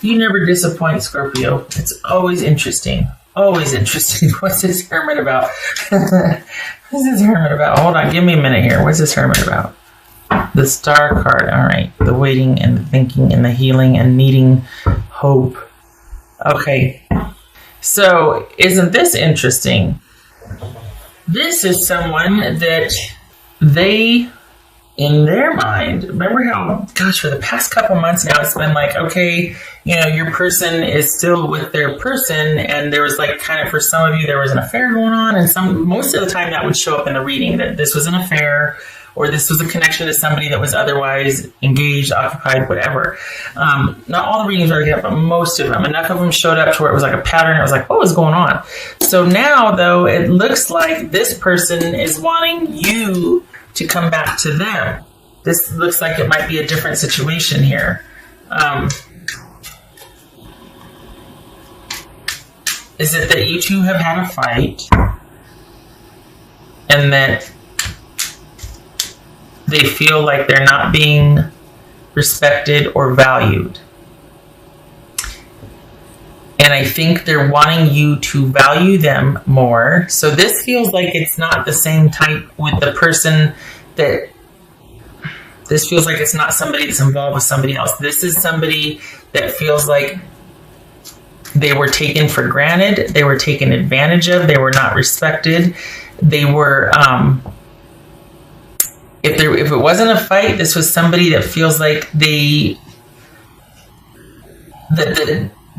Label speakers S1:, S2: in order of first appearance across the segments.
S1: You never disappoint, Scorpio. It's always interesting. Always interesting. What's this Hermit about? What's this Hermit about? Hold on, give me a minute here. What's this Hermit about? The Star card. All right. The waiting and the thinking and the healing and needing hope. Okay. So, isn't this interesting? This is someone that they, in their mind, remember how, gosh, for the past couple months now, it's been like, okay, you know, your person is still with their person, and there was like kind of, for some of you, there was an affair going on, and most of the time that would show up in the reading, that this was an affair, or this was a connection to somebody that was otherwise engaged, occupied, whatever. Not all the readings are like that, but most of them. Enough of them showed up to where it was like a pattern. It was like, what was going on? So now, though, it looks like this person is wanting you to come back to them. This looks like it might be a different situation here. Is it that you two have had a fight and that they feel like they're not being respected or valued? And I think they're wanting you to value them more. So this feels like it's not the same type with the person that... This feels like it's not somebody that's involved with somebody else. This is somebody that feels like they were taken for granted. They were taken advantage of. They were not respected. They were... If it wasn't a fight, this was somebody that feels like that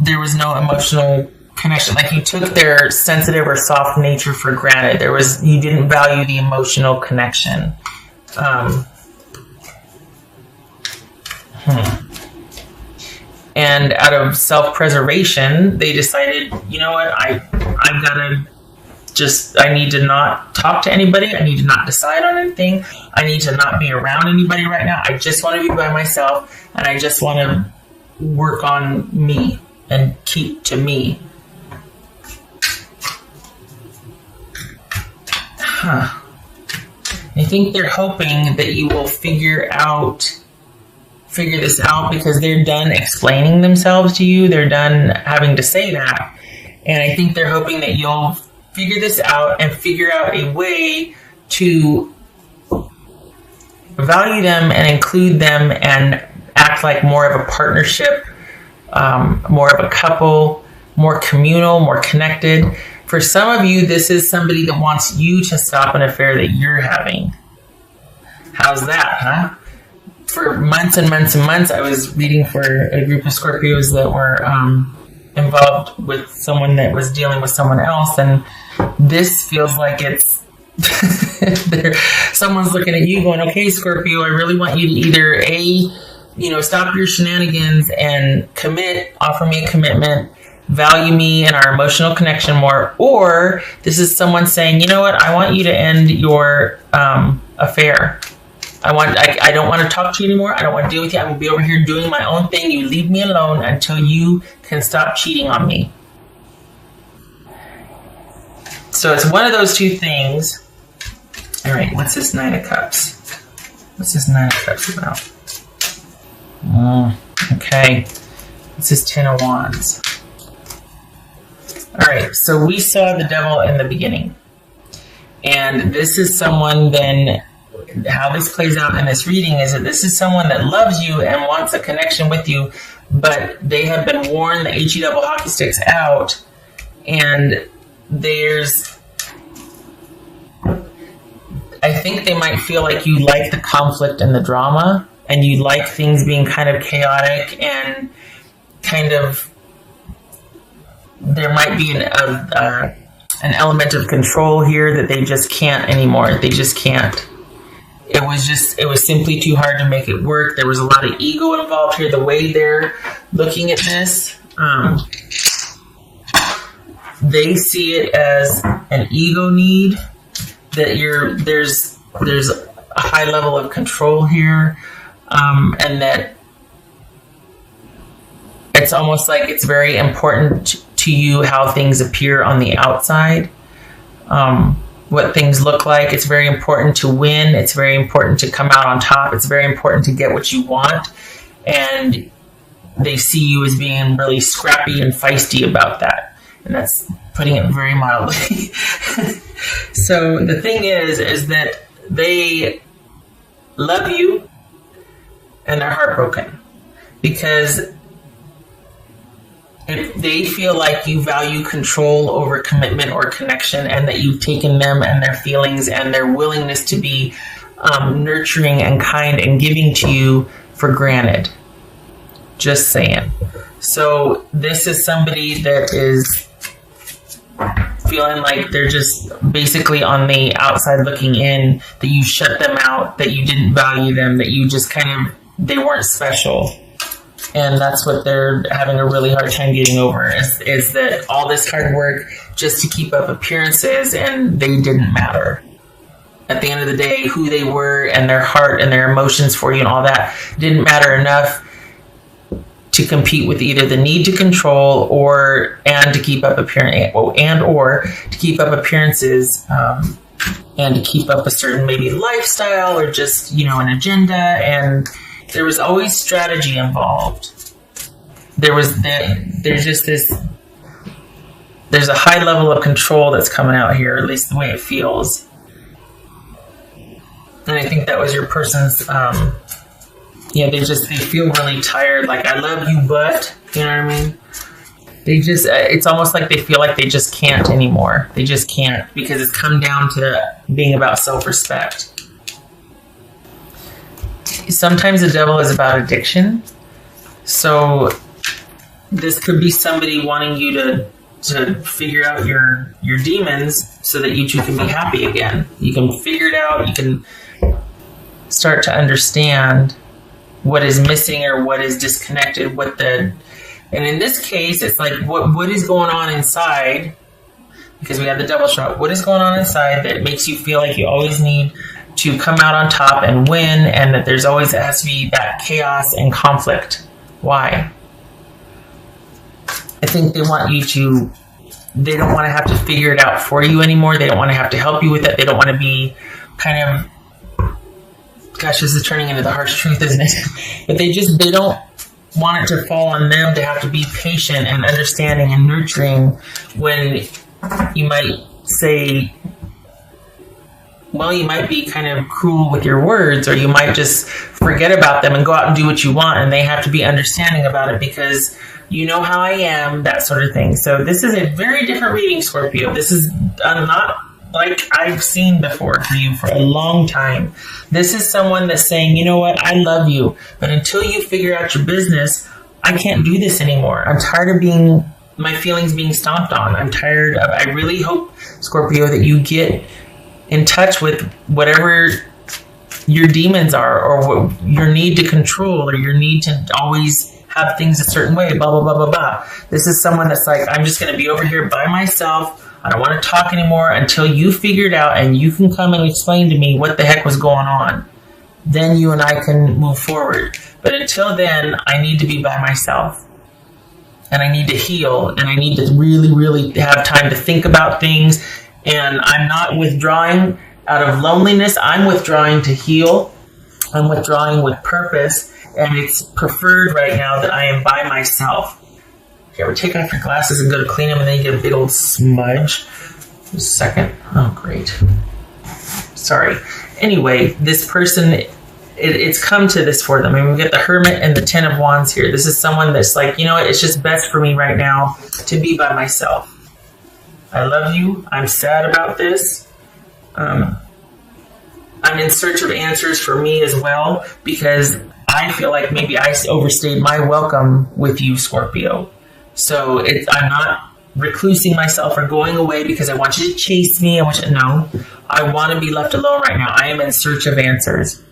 S1: there was no emotional connection. Like you took their sensitive or soft nature for granted. You didn't value the emotional connection. And out of self-preservation, they decided, you know what, I need to not talk to anybody. I need to not decide on anything. I need to not be around anybody right now. I just want to be by myself, and I just want to work on me and keep to me. I think they're hoping that you will figure this out because they're done explaining themselves to you. They're done having to say that. And I think they're hoping that you'll figure this out and figure out a way to value them and include them and act like more of a partnership, more of a couple, more communal, more connected. For some of you, this is somebody that wants you to stop an affair that you're having. How's that, huh? For months and months and months, I was reading for a group of Scorpios that were involved with someone that was dealing with someone else, and this feels like it's someone's looking at you going, okay, Scorpio, I really want you to either stop your shenanigans and offer me a commitment, value me and our emotional connection more, or this is someone saying, you know what, I want you to end your affair. I don't want to talk to you anymore. I don't want to deal with you. I'm going to be over here doing my own thing. You leave me alone until you can stop cheating on me. So it's one of those two things. All right, what's this Nine of Cups? What's this Nine of Cups about? Okay. What's this Ten of Wands? All right, so we saw the Devil in the beginning. And this is someone then... How this plays out in this reading is that this is someone that loves you and wants a connection with you, but they have been worn the HE double hockey sticks out, and I think they might feel like you like the conflict and the drama, and you like things being kind of chaotic and kind of, there might be an element of control here that they just can't anymore. They just can't. It was simply too hard to make it work. There was a lot of ego involved here, the way they're looking at this. They see it as an ego need, that there's a high level of control here, and that it's almost like it's very important to you how things appear on the outside. What things look like. It's very important to win. It's very important to come out on top. It's very important to get what you want. And they see you as being really scrappy and feisty about that. And that's putting it very mildly. So the thing is that they love you and they're heartbroken because if they feel like you value control over commitment or connection, and that you've taken them and their feelings and their willingness to be nurturing and kind and giving to you for granted. Just saying. So this is somebody that is feeling like they're just basically on the outside looking in, that you shut them out, that you didn't value them, that you just they weren't special. And that's what they're having a really hard time getting over, is that all this hard work just to keep up appearances, and they didn't matter. At the end of the day, who they were and their heart and their emotions for you and all that didn't matter enough to compete with either the need to control and to keep up appearances, and to keep up a certain maybe lifestyle or just, an agenda. And there was always strategy involved. There's a high level of control that's coming out here, at least the way it feels. And I think that was your person's, they feel really tired. Like, I love you, but, you know what I mean? It's almost like they feel like they just can't anymore. They just can't, because it's come down to being about self-respect. Sometimes the devil is about addiction. So this could be somebody wanting you to figure out your demons so that you two can be happy again. You can figure it out. You can start to understand what is missing or what is disconnected. And in this case, it's like what is going on inside, because we have the devil show up. What is going on inside that makes you feel like you always need to come out on top and win, and that it has to be that chaos and conflict? Why? I think they don't want to have to figure it out for you anymore. They don't want to have to help you with it. They don't want to be gosh, this is turning into the harsh truth, isn't it? But they don't want it to fall on them to have to be patient and understanding and nurturing when you might say, well, you might be kind of cruel with your words, or you might just forget about them and go out and do what you want, and they have to be understanding about it because you know how I am, that sort of thing. So this is a very different reading, Scorpio. This is not like I've seen before for you for a long time. This is someone that's saying, you know what, I love you, but until you figure out your business, I can't do this anymore. I'm tired of my feelings being stomped on. I really hope, Scorpio, that you get in touch with whatever your demons are, or what your need to control, or your need to always have things a certain way, blah, blah, blah, blah, blah. This is someone that's like, I'm just going to be over here by myself. I don't want to talk anymore until you figure it out and you can come and explain to me what the heck was going on. Then you and I can move forward. But until then, I need to be by myself. And I need to heal. And I need to really, really have time to think about things. And I'm not withdrawing out of loneliness. I'm withdrawing to heal. I'm withdrawing with purpose. And it's preferred right now that I am by myself. You ever take off your glasses and go to clean them and then you get a big old smudge? Just a second. Oh, great. Sorry. Anyway, this person, it's come to this for them. I mean, we get the Hermit and the Ten of Wands here. This is someone that's like, you know what? It's just best for me right now to be by myself. I love you. I'm sad about this. I'm in search of answers for me as well, because I feel like maybe I overstayed my welcome with you, Scorpio. So I'm not reclusing myself or going away because I want you to chase me. No, I want to be left alone right now. I am in search of answers.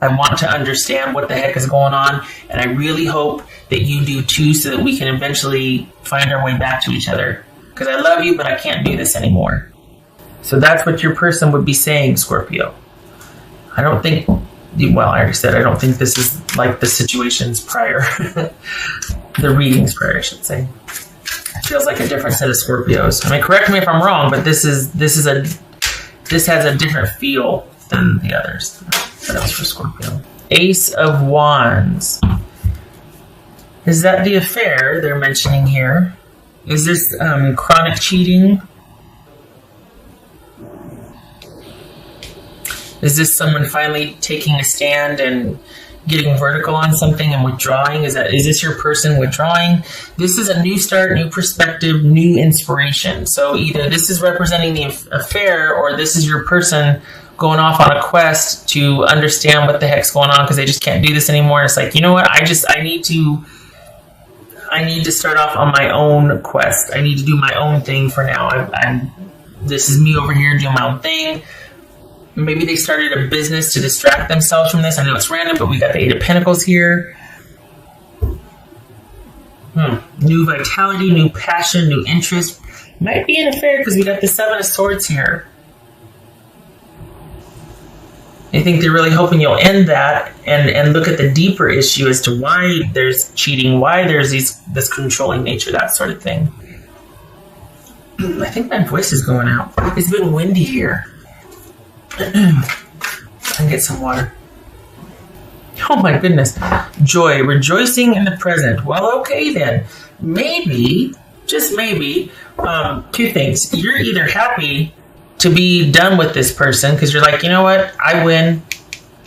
S1: I want to understand what the heck is going on. And I really hope that you do too, so that we can eventually find our way back to each other. Because I love you, but I can't do this anymore. So that's what your person would be saying, Scorpio. I don't think, well, I already said, I don't think this is like the situations prior. The readings prior, I should say. It feels like a different set of Scorpios. I mean, correct me if I'm wrong, but this has a different feel than the others. That was for Scorpio. Ace of Wands. Is that the affair they're mentioning here? Is this chronic cheating? Is this someone finally taking a stand and getting vertical on something and withdrawing? Is this your person withdrawing? This is a new start, new perspective, new inspiration. So either this is representing the affair, or this is your person going off on a quest to understand what the heck's going on because they just can't do this anymore. It's like, you know what? I need to start off on my own quest. I need to do my own thing for now. This is me over here doing my own thing. Maybe they started a business to distract themselves from this. I know it's random, but we got the Eight of Pentacles here. New vitality, new passion, new interest. Might be an affair because we got the Seven of Swords here. I think they're really hoping you'll end that and look at the deeper issue as to why there's cheating, why there's this controlling nature, that sort of thing. I think my voice is going out. It's been windy here. I can get some water. Oh my goodness. Joy, rejoicing in the present. Well, okay then. Maybe, just maybe, two things. You're either happy to be done with this person because you're like, you know what? I win.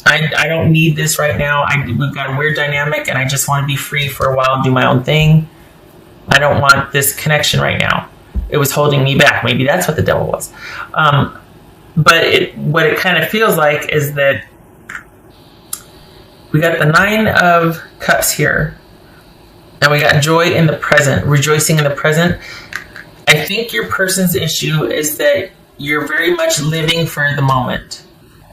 S1: I don't need this right now. We've got a weird dynamic and I just want to be free for a while and do my own thing. I don't want this connection right now. It was holding me back. Maybe that's what the devil was. But what it kind of feels like is that we got the Nine of Cups here. And we got joy in the present, rejoicing in the present. I think your person's issue is that you're very much living for the moment.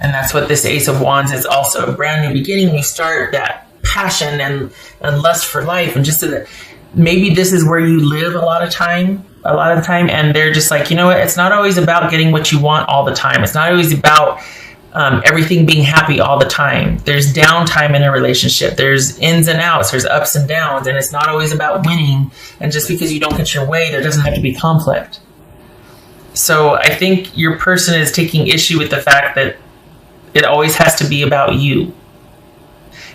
S1: And that's what this Ace of Wands is also. A brand new beginning. You start that passion and lust for life. And just so that maybe this is where you live a lot of time. And they're just like, you know what? It's not always about getting what you want all the time. It's not always about everything being happy all the time. There's downtime in a relationship. There's ins and outs. There's ups and downs. And it's not always about winning. And just because you don't get your way, there doesn't have to be conflict. So I think your person is taking issue with the fact that it always has to be about you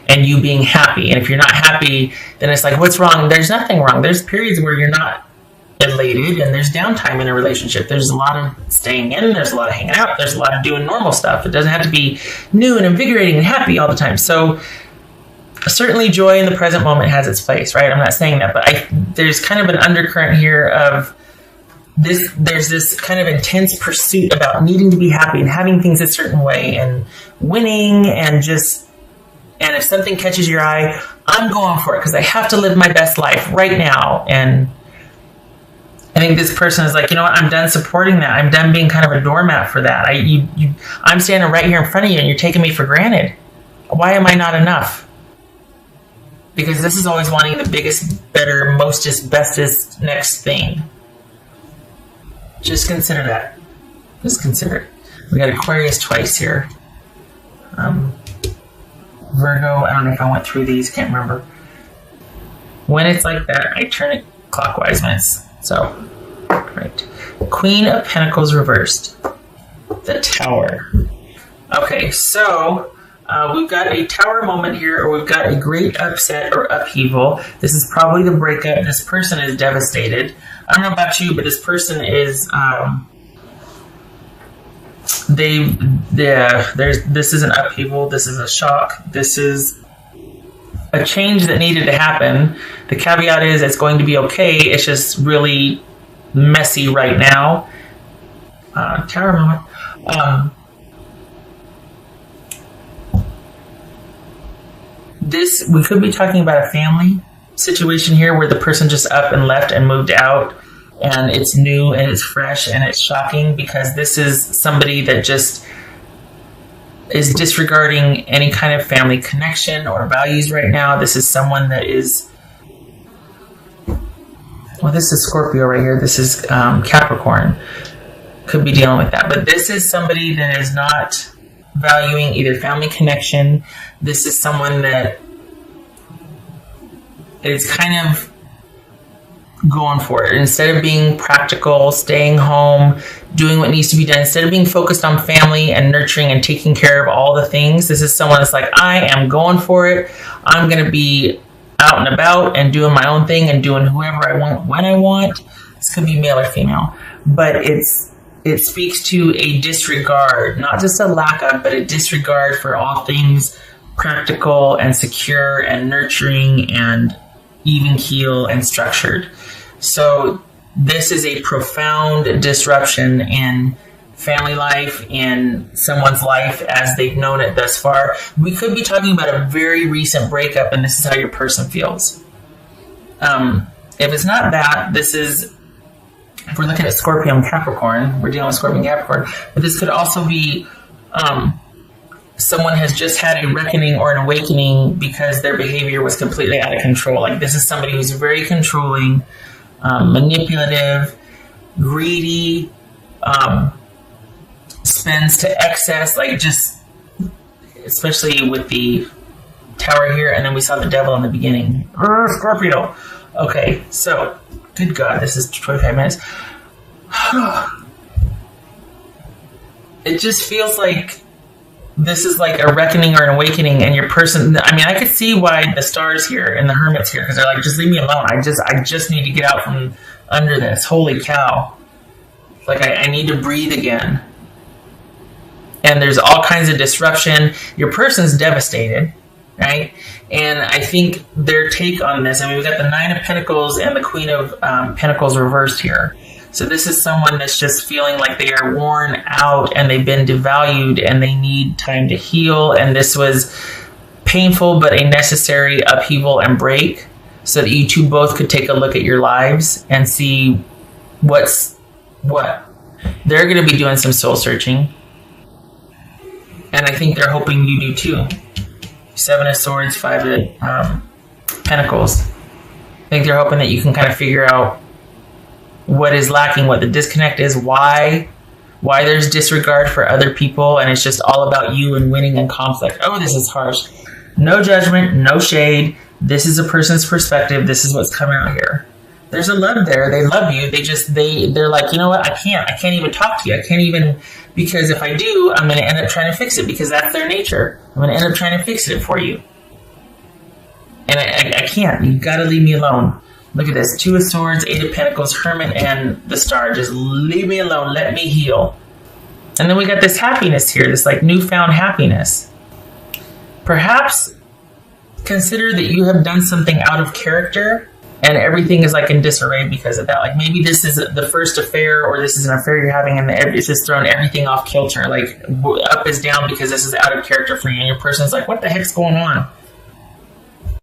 S1: and you being happy. And if you're not happy, then it's like, what's wrong? There's nothing wrong. There's periods where you're not elated and there's downtime in a relationship. There's a lot of staying in. There's a lot of hanging out. There's a lot of doing normal stuff. It doesn't have to be new and invigorating and happy all the time. So certainly joy in the present moment has its place, right? I'm not saying that, but there's kind of an undercurrent here of this. There's this kind of intense pursuit about needing to be happy and having things a certain way and winning and if something catches your eye, I'm going for it because I have to live my best life right now. And I think this person is like, you know what? I'm done supporting that. I'm done being kind of a doormat for that. I'm standing right here in front of you and you're taking me for granted. Why am I not enough? Because this is always wanting the biggest, better, mostest, bestest next thing. Just consider that. Just consider it. We got Aquarius twice here. Virgo, I don't know if I went through these, can't remember. When it's like that, I turn it clockwise when it's so. Right. Queen of Pentacles reversed. The Tower. Okay, so we've got a tower moment here, or we've got a great upset or upheaval. This is probably the breakup. This person is devastated. I don't know about you, but this person is this is an upheaval. This is a shock. This is a change that needed to happen. The caveat is it's going to be okay. It's just really messy right now. Tower moment. We could be talking about a family situation here where the person just up and left and moved out, and it's new and it's fresh and it's shocking because this is somebody that just is disregarding any kind of family connection or values right now. This is someone that is, well, this is Scorpio right here. This is Capricorn. Could be dealing with that. But this is somebody that is not valuing either family connection. This is someone that is kind of going for it. Instead of being practical, staying home, doing what needs to be done, instead of being focused on family and nurturing and taking care of all the things, this is someone that's like, I am going for it. I'm going to be out and about and doing my own thing and doing whoever I want when I want. This could be male or female, but it speaks to a disregard, not just a lack of, but a disregard for all things practical and secure and nurturing and even keel and structured. So this is a profound disruption in family life, in someone's life as they've known it thus far. We could be talking about a very recent breakup, and this is how your person feels. If it's not that, this is, if we're looking at Scorpio and Capricorn, we're dealing with Scorpio and Capricorn, but this could also be someone has just had a reckoning or an awakening because their behavior was completely out of control. Like, this is somebody who's very controlling, manipulative, greedy, spends to excess, like, just, especially with the Tower here, and then we saw the Devil in the beginning. Scorpio. Okay, so, good God, this is 25 minutes. It just feels like this is like a reckoning or an awakening, and your person, I mean, I could see why the Stars here and the Hermits here, because they're like, just leave me alone. I just need to get out from under this. Holy cow. Like, I need to breathe again. And there's all kinds of disruption. Your person's devastated, right? And I think their take on this, I mean, we've got the Nine of Pentacles and the Queen of Pentacles reversed here. So this is someone that's just feeling like they are worn out and they've been devalued and they need time to heal. And this was painful, but a necessary upheaval and break so that you two both could take a look at your lives and see what's what. They're going to be doing some soul searching. And I think they're hoping you do too. Seven of Swords, Five of Pentacles. I think they're hoping that you can kind of figure out what is lacking, what the disconnect is, why there's disregard for other people, and it's just all about you and winning and conflict. Oh, this is harsh. No judgment, no shade. This is a person's perspective. This is what's coming out here. There's a love there. They love you. They're like, you know what? I can't even talk to you. I can't even, because if I do, I'm going to end up trying to fix it, because that's their nature. I'm going to end up trying to fix it for you. And I can't. You've got to leave me alone. Look at this. Two of Swords, Eight of Pentacles, Hermit, and the Star. Just leave me alone. Let me heal. And then we got this happiness here, this like newfound happiness. Perhaps consider that you have done something out of character and everything is like in disarray because of that. Like, maybe this is the first affair, or this is an affair you're having and it's just thrown everything off kilter. Like, up is down because this is out of character for you. And your person's like, what the heck's going on?